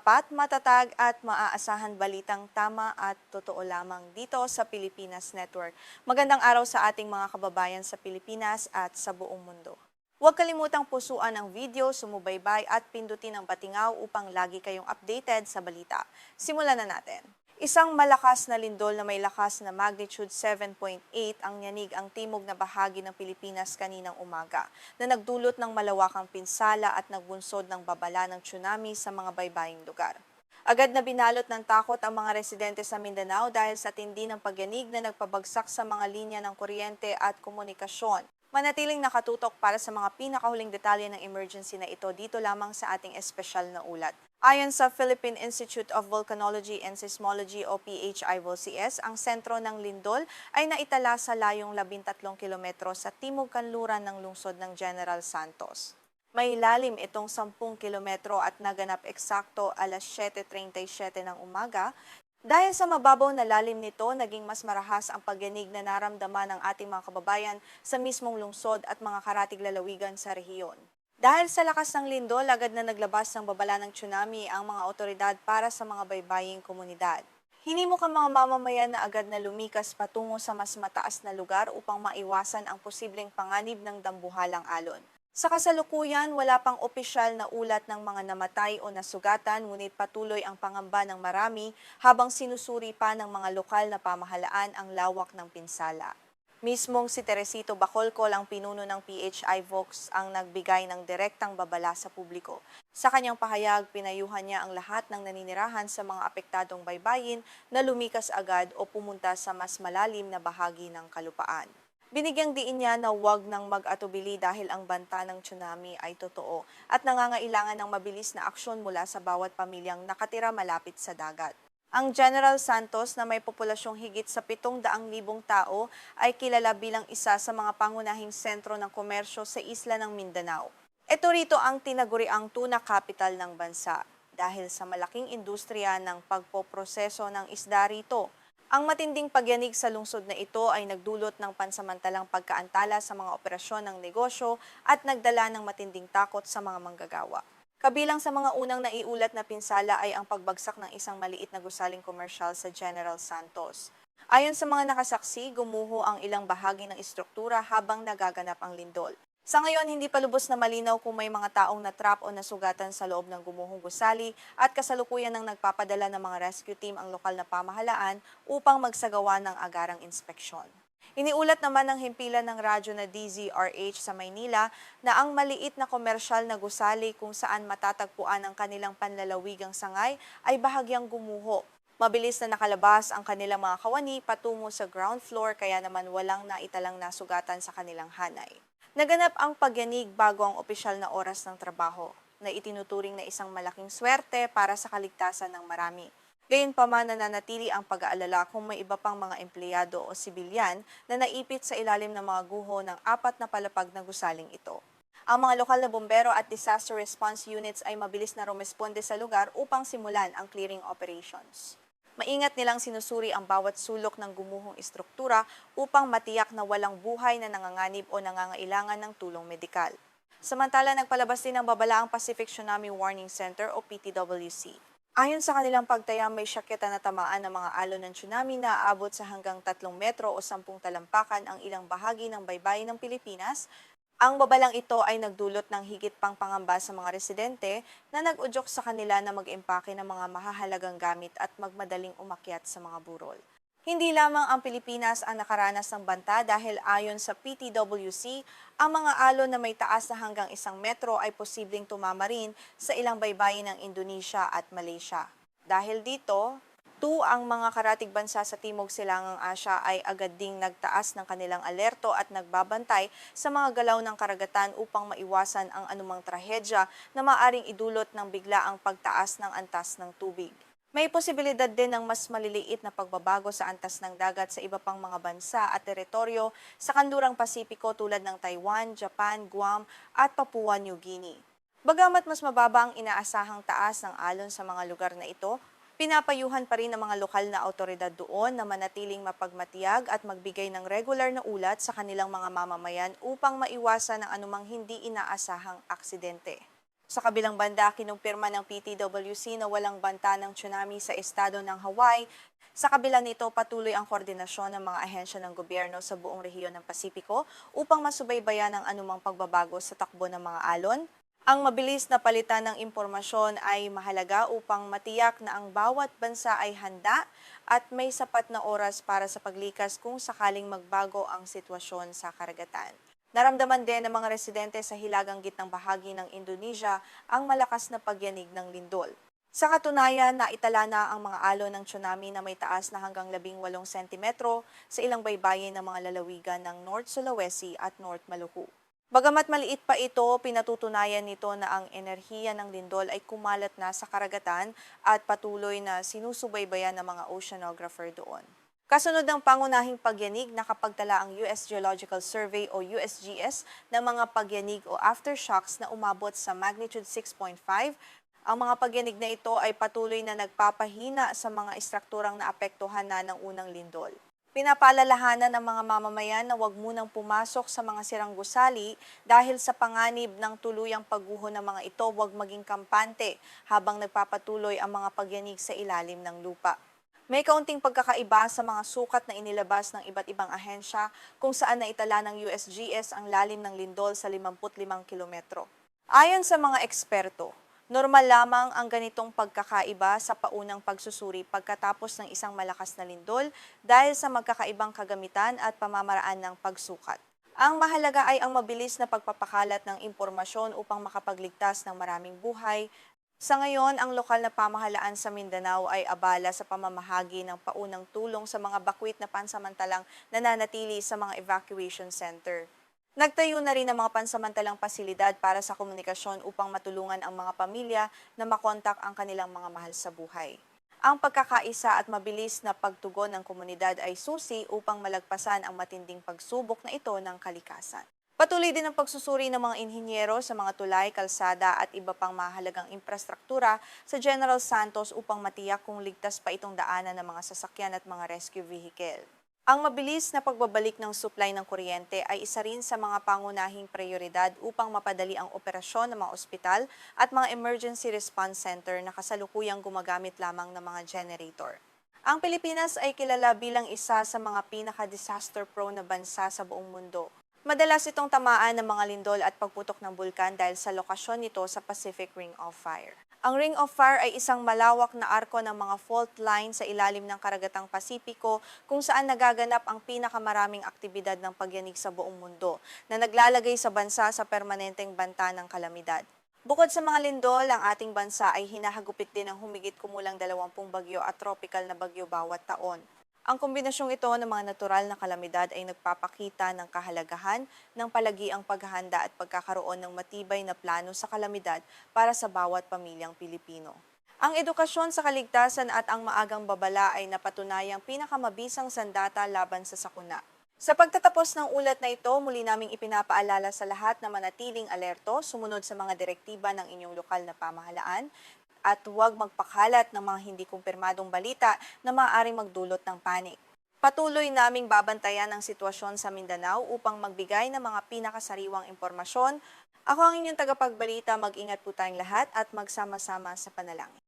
tapat, matatag at maaasahan balitang tama at totoo lamang dito sa Pilipinas Network. Magandang araw sa ating mga kababayan sa Pilipinas at sa buong mundo. Huwag kalimutang pusuan ang video, sumubaybay at pindutin ang batingaw upang lagi kayong updated sa balita. Simulan na natin. Isang malakas na lindol na may lakas na magnitude 7.8 ang nyanig ang timog na bahagi ng Pilipinas kaninang umaga na nagdulot ng malawakang pinsala at nagbunsod ng babala ng tsunami sa mga baybaying lugar. Agad na binalot ng takot ang mga residente sa Mindanao dahil sa tindi ng pagyanig na nagpabagsak sa mga linya ng kuryente at komunikasyon. Manatiling nakatutok para sa mga pinakahuling detalye ng emergency na ito dito lamang sa ating espesyal na ulat. Ayon sa Philippine Institute of Volcanology and Seismology o PHI-VOLCS, ang sentro ng lindol ay naitala sa layong 13 kilometro sa timog kanluran ng lungsod ng General Santos. May lalim itong 10 kilometro at naganap eksakto alas 7:37 ng umaga. Dahil sa mababaw na lalim nito, naging mas marahas ang pagyanig na naramdaman ng ating mga kababayan sa mismong lungsod at mga karatig lalawigan sa rehiyon. Dahil sa lakas ng lindol, agad na naglabas ng babala ng tsunami ang mga otoridad para sa mga baybaying komunidad. Hinimok ang mga mamamayan na agad na lumikas patungo sa mas mataas na lugar upang maiwasan ang posibleng panganib ng dambuhalang alon. Sa kasalukuyan, wala pang opisyal na ulat ng mga namatay o nasugatan, ngunit patuloy ang pangamba ng marami habang sinusuri pa ng mga lokal na pamahalaan ang lawak ng pinsala. Mismong si Teresito Bacolcol ang pinuno ng PHI-VOLCS ang nagbigay ng direktang babala sa publiko. Sa kanyang pahayag, pinayuhan niya ang lahat ng naninirahan sa mga apektadong baybayin na lumikas agad o pumunta sa mas malalim na bahagi ng kalupaan. Binigyang diin niya na huwag nang mag-atubili dahil ang banta ng tsunami ay totoo at nangangailangan ng mabilis na aksyon mula sa bawat pamilyang nakatira malapit sa dagat. Ang General Santos na may populasyong higit sa 700,000 tao ay kilala bilang isa sa mga pangunahing sentro ng komersyo sa isla ng Mindanao. Ito rito ang tinaguriang tuna capital ng bansa dahil sa malaking industriya ng pagpoproseso ng isda rito. Ang matinding pagyanig sa lungsod na ito ay nagdulot ng pansamantalang pagkaantala sa mga operasyon ng negosyo at nagdala ng matinding takot sa mga manggagawa. Kabilang sa mga unang naiulat na pinsala ay ang pagbagsak ng isang maliit na gusaling komersyal sa General Santos. Ayon sa mga nakasaksi, gumuho ang ilang bahagi ng istruktura habang nagaganap ang lindol. Sa ngayon, hindi pa lubos na malinaw kung may mga taong natrap o nasugatan sa loob ng gumuhong gusali at kasalukuyan ng nagpapadala ng mga rescue team ang lokal na pamahalaan upang magsagawa ng agarang inspeksyon. Iniulat naman ng himpilan ng radyo na DZRH sa Maynila na ang maliit na komersyal na gusali kung saan matatagpuan ang kanilang panlalawigang sangay ay bahagyang gumuho. Mabilis na nakalabas ang kanilang mga kawani patungo sa ground floor kaya naman walang naitalang nasugatan sa kanilang hanay. Naganap ang pagyanig bago ang opisyal na oras ng trabaho na itinuturing na isang malaking swerte para sa kaligtasan ng marami. Gayunpaman nananatili ang pag-aalala kung may iba pang mga empleyado o sibilyan na naipit sa ilalim ng mga guho ng 4 na palapag na gusaling ito. Ang mga lokal na bumbero at disaster response units ay mabilis na rumesponde sa lugar upang simulan ang clearing operations. Maingat nilang sinusuri ang bawat sulok ng gumuhong istruktura upang matiyak na walang buhay na nanganganib o nangangailangan ng tulong medikal. Samantala, nagpalabas din ng babala ang Pacific Tsunami Warning Center o PTWC. Ayon sa kanilang pagtaya, may syakyata na tamaan ng mga alon ng tsunami na aabot sa hanggang 3 metro o 10 talampakan ang ilang bahagi ng baybayin ng Pilipinas. Ang babalang ito ay nagdulot ng higit pang pangamba sa mga residente na nag-udyok sa kanila na mag-impake ng mga mahahalagang gamit at magmadaling umakyat sa mga burol. Hindi lamang ang Pilipinas ang nakaranas ng banta dahil ayon sa PTWC, ang mga alon na may taas na hanggang 1 metro ay posibleng tumama rin sa ilang baybayin ng Indonesia at Malaysia. Dahil dito, ang mga karatig bansa sa Timog Silangang Asya ay agad ding nagtaas ng kanilang alerto at nagbabantay sa mga galaw ng karagatan upang maiwasan ang anumang trahedya na maaring idulot ng biglaang pagtaas ng antas ng tubig. May posibilidad din ng mas maliliit na pagbabago sa antas ng dagat sa iba pang mga bansa at teritoryo sa kanlurang Pasipiko tulad ng Taiwan, Japan, Guam at Papua New Guinea. Bagamat mas mababa ang inaasahang taas ng alon sa mga lugar na ito, pinapayuhan pa rin ng mga lokal na awtoridad doon na manatiling mapagmatiyag at magbigay ng regular na ulat sa kanilang mga mamamayan upang maiwasan ang anumang hindi inaasahang aksidente. Sa kabilang banda, kinumpirma ng PTWC na walang banta ng tsunami sa estado ng Hawaii. Sa kabila nito, patuloy ang koordinasyon ng mga ahensya ng gobyerno sa buong rehiyon ng Pasipiko upang masubaybayan ang anumang pagbabago sa takbo ng mga alon. Ang mabilis na palitan ng impormasyon ay mahalaga upang matiyak na ang bawat bansa ay handa at may sapat na oras para sa paglikas kung sakaling magbago ang sitwasyon sa karagatan. Naramdaman din ng mga residente sa hilagang gitnang bahagi ng Indonesia ang malakas na pagyanig ng lindol. Sa katunayan, naitala na ang mga alon ng tsunami na may taas na hanggang 18 sentimetro sa ilang baybayin ng mga lalawigan ng North Sulawesi at North Maluku. Bagamat maliit pa ito, pinatutunayan nito na ang enerhiya ng lindol ay kumalat na sa karagatan at patuloy na sinusubaybayan ng mga oceanographer doon. Kasunod ng pangunahing pagyanig, nakapagtala ang US Geological Survey o USGS ng mga pagyanig o aftershocks na umabot sa magnitude 6.5. Ang mga pagyanig na ito ay patuloy na nagpapahina sa mga istrukturang naapektuhan na ng unang lindol. Pinapaalalahanan ng mga mamamayan na huwag munang pumasok sa mga sirang gusali dahil sa panganib ng tuluyang pagguho ng mga ito, huwag maging kampante habang nagpapatuloy ang mga pagyanig sa ilalim ng lupa. May kaunting pagkakaiba sa mga sukat na inilabas ng iba't ibang ahensya kung saan naitala ng USGS ang lalim ng lindol sa 55 kilometro. Ayon sa mga eksperto, normal lamang ang ganitong pagkakaiba sa paunang pagsusuri pagkatapos ng isang malakas na lindol dahil sa magkakaibang kagamitan at pamamaraan ng pagsukat. Ang mahalaga ay ang mabilis na pagpapakalat ng impormasyon upang makapagligtas ng maraming buhay. Sa ngayon, ang lokal na pamahalaan sa Mindanao ay abala sa pamamahagi ng paunang tulong sa mga bakwit na pansamantalang nananatili sa mga evacuation center. Nagtayo na rin ng mga pansamantalang pasilidad para sa komunikasyon upang matulungan ang mga pamilya na makontak ang kanilang mga mahal sa buhay. Ang pagkakaisa at mabilis na pagtugon ng komunidad ay susi upang malagpasan ang matinding pagsubok na ito ng kalikasan. Patuloy din ang pagsusuri ng mga inhinyero sa mga tulay, kalsada at iba pang mahalagang infrastruktura sa General Santos upang matiyak kung ligtas pa itong daanan ng mga sasakyan at mga rescue vehicle. Ang mabilis na pagbabalik ng supply ng kuryente ay isa rin sa mga pangunahing prioridad upang mapadali ang operasyon ng mga ospital at mga emergency response center na kasalukuyang gumagamit lamang ng mga generator. Ang Pilipinas ay kilala bilang isa sa mga pinaka-disaster prone na bansa sa buong mundo. Madalas itong tamaan ng mga lindol at pagputok ng bulkan dahil sa lokasyon nito sa Pacific Ring of Fire. Ang Ring of Fire ay isang malawak na arko ng mga fault line sa ilalim ng karagatang Pasipiko kung saan nagaganap ang pinakamaraming aktibidad ng pagyanig sa buong mundo na naglalagay sa bansa sa permanenteng banta ng kalamidad. Bukod sa mga lindol, ang ating bansa ay hinahagupit din ng humigit kumulang 20 bagyo at tropical na bagyo bawat taon. Ang kombinasyong ito ng mga natural na kalamidad ay nagpapakita ng kahalagahan ng palagiang paghahanda at pagkakaroon ng matibay na plano sa kalamidad para sa bawat pamilyang Pilipino. Ang edukasyon sa kaligtasan at ang maagang babala ay napatunayang pinakamabisang sandata laban sa sakuna. Sa pagtatapos ng ulat na ito, muli naming ipinapaalala sa lahat na manatiling alerto, sumunod sa mga direktiba ng inyong lokal na pamahalaan, at huwag magpakalat ng mga hindi kumpirmadong balita na maaaring magdulot ng panik. Patuloy naming babantayan ang sitwasyon sa Mindanao upang magbigay ng mga pinakasariwang impormasyon. Ako ang inyong tagapagbalita, mag-ingat po tayong lahat at magsama-sama sa panalangin.